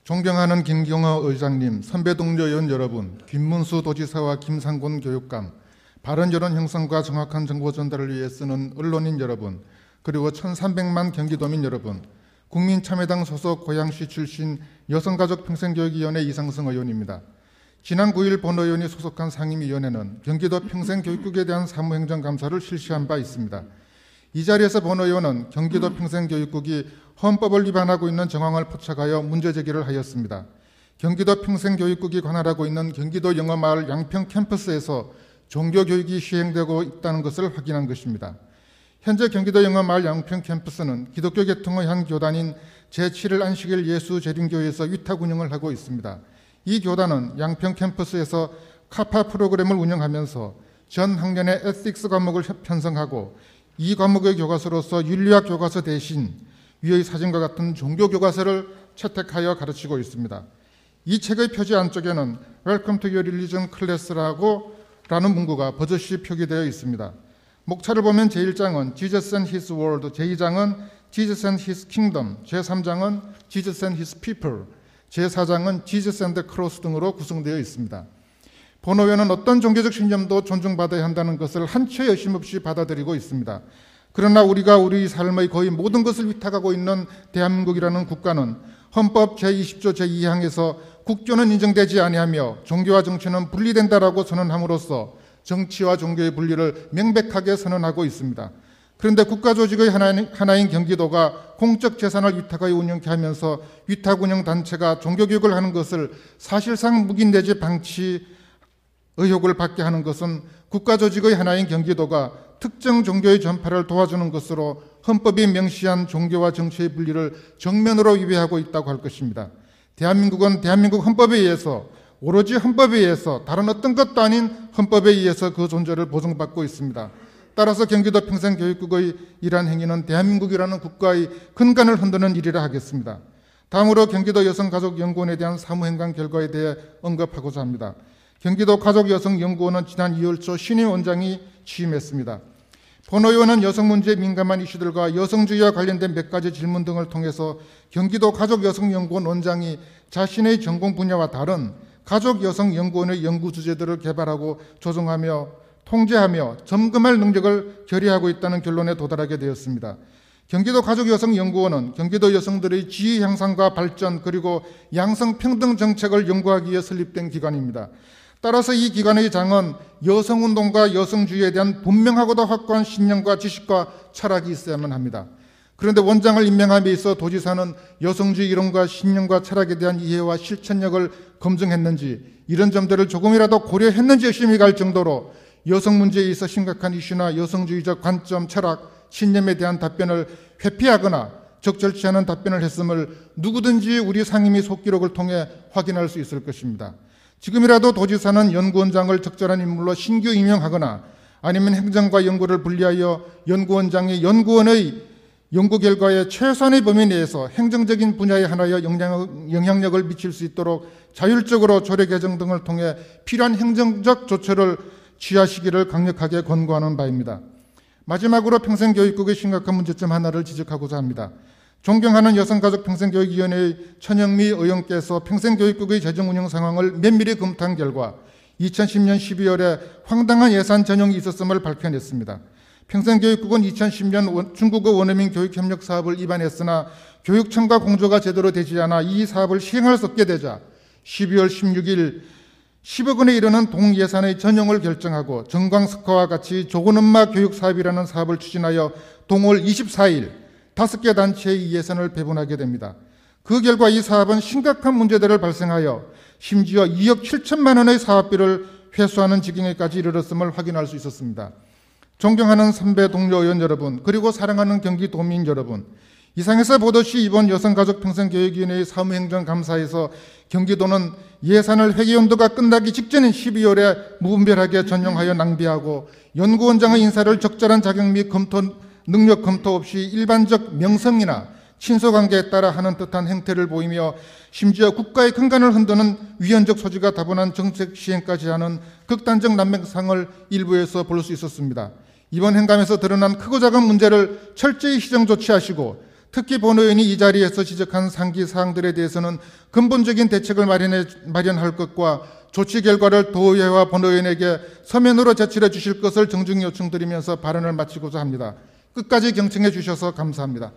존경하는 김경호 의장님, 선배 동료 의원 여러분, 김문수 도지사와 김상곤 교육감, 바른 여론 형성과 정확한 정보 전달을 위해 쓰는 언론인 여러분, 그리고 1300만 경기도민 여러분, 국민참여당 소속 고양시 출신 여성가족평생교육위원회 이상성 의원입니다. 지난 9일 본 의원이 소속한 상임위원회는 경기도 평생교육국에 대한 사무행정감사를 실시한 바 있습니다. 이 자리에서 본 의원은 경기도 평생교육국이 헌법을 위반하고 있는 정황을 포착하여 문제제기를 하였습니다. 경기도 평생교육국이 관할하고 있는 경기도 영어마을 양평 캠퍼스에서 종교교육이 시행되고 있다는 것을 확인한 것입니다. 현재 경기도 영어마을 양평 캠퍼스는 기독교 계통의 한 교단인 제7일 안식일 예수재림교회에서 위탁 운영을 하고 있습니다. 이 교단은 양평 캠퍼스에서 카파 프로그램을 운영하면서 전 학년의 에틱스 과목을 편성하고 이 과목의 교과서로서 윤리학 교과서 대신 위의 사진과 같은 종교 교과서를 채택하여 가르치고 있습니다. 이 책의 표지 안쪽에는 Welcome to your religion class라는 문구가 버젓이 표기되어 있습니다. 목차를 보면 제1장은 Jesus and His World, 제2장은 Jesus and His Kingdom, 제3장은 Jesus and His People, 제4장은 Jesus and the Cross 등으로 구성되어 있습니다. 본 의원은 어떤 종교적 신념도 존중받아야 한다는 것을 한치의 의심 없이 받아들이고 있습니다. 그러나 우리가 우리 삶의 거의 모든 것을 위탁하고 있는 대한민국이라는 국가는 헌법 제20조 제2항에서 국교는 인정되지 아니하며 종교와 정치는 분리된다라고 선언함으로써 정치와 종교의 분리를 명백하게 선언하고 있습니다. 그런데 국가조직의 하나인 경기도가 공적 재산을 위탁하여 운영케 하면서 위탁 운영 단체가 종교교육을 하는 것을 사실상 묵인 내지 방치 의혹을 받게 하는 것은 국가조직의 하나인 경기도가 특정 종교의 전파를 도와주는 것으로 헌법이 명시한 종교와 정치의 분리를 정면으로 위배하고 있다고 할 것입니다. 대한민국은 대한민국 헌법에 의해서 오로지 헌법에 의해서 다른 어떤 것도 아닌 헌법에 의해서 그 존재를 보증받고 있습니다. 따라서 경기도 평생교육국의 이러한 행위는 대한민국이라는 국가의 근간을 흔드는 일이라 하겠습니다. 다음으로 경기도 여성가족연구원에 대한 사무행강 결과에 대해 언급하고자 합니다. 경기도 가족여성연구원은 지난 2월 초 신임 원장이 취임했습니다. 본 의원은 여성 문제에 민감한 이슈들과 여성주의와 관련된 몇 가지 질문 등을 통해서 경기도 가족여성연구원 원장이 자신의 전공 분야와 다른 가족여성연구원의 연구 주제들을 개발하고 조정하며 통제하며 점검할 능력을 결의하고 있다는 결론에 도달하게 되었습니다. 경기도 가족여성연구원은 경기도 여성들의 지위 향상과 발전 그리고 양성평등 정책을 연구하기 위해 설립된 기관입니다. 따라서 이 기관의 장은 여성운동과 여성주의에 대한 분명하고도 확고한 신념과 지식과 철학이 있어야만 합니다. 그런데 원장을 임명함에 있어 도지사는 여성주의 이론과 신념과 철학에 대한 이해와 실천력을 검증했는지 이런 점들을 조금이라도 고려했는지 의심이 갈 정도로 여성 문제에 있어 심각한 이슈나 여성주의적 관점, 철학, 신념에 대한 답변을 회피하거나 적절치 않은 답변을 했음을 누구든지 우리 상임위 속기록을 통해 확인할 수 있을 것입니다. 지금이라도 도지사는 연구원장을 적절한 인물로 신규 임명하거나 아니면 행정과 연구를 분리하여 연구원장이 연구원의 연구 결과에 최소한의 범위 내에서 행정적인 분야에 하나여 영향력을 미칠 수 있도록 자율적으로 조례 개정 등을 통해 필요한 행정적 조처를 취하시기를 강력하게 권고하는 바입니다. 마지막으로 평생교육국의 심각한 문제점 하나를 지적하고자 합니다. 존경하는 여성가족평생교육위원회의 천영미 의원께서 평생교육국의 재정 운영 상황을 면밀히 검토한 결과 2010년 12월에 황당한 예산 전용이 있었음을 밝혀냈습니다. 평생교육국은 2010년 중국어 원어민 교육협력 사업을 입안했으나 교육청과 공조가 제대로 되지 않아 이 사업을 시행할 수 없게 되자 12월 16일 10억 원에 이르는 동예산의 전용을 결정하고 정광석화와 같이 조건엄마 교육사업이라는 사업을 추진하여 동월 24일 5개 단체의 이 예산을 배분하게 됩니다. 그 결과 이 사업은 심각한 문제들을 발생하여 심지어 2억 7천만 원의 사업비를 회수하는 지경에까지 이르렀음을 확인할 수 있었습니다. 존경하는 선배 동료 의원 여러분, 그리고 사랑하는 경기도민 여러분, 이상에서 보듯이 이번 여성가족평생교육위원회의 사무행정감사에서 경기도는 예산을 회계연도가 끝나기 직전인 12월에 무분별하게 전용하여 낭비하고 연구원장의 인사를 적절한 자격 및 능력 검토 없이 일반적 명성이나 친소관계에 따라 하는 듯한 행태를 보이며 심지어 국가의 근간을 흔드는 위헌적 소지가 다분한 정책 시행까지 하는 극단적 난맥상을 일부에서 볼 수 있었습니다. 이번 행감에서 드러난 크고 작은 문제를 철저히 시정 조치하시고 특히 본의원이 이 자리에서 지적한 상기 사항들에 대해서는 근본적인 대책을 마련할 것과 조치 결과를 도의회와 본의원에게 서면으로 제출해 주실 것을 정중히 요청드리면서 발언을 마치고자 합니다. 끝까지 경청해 주셔서 감사합니다.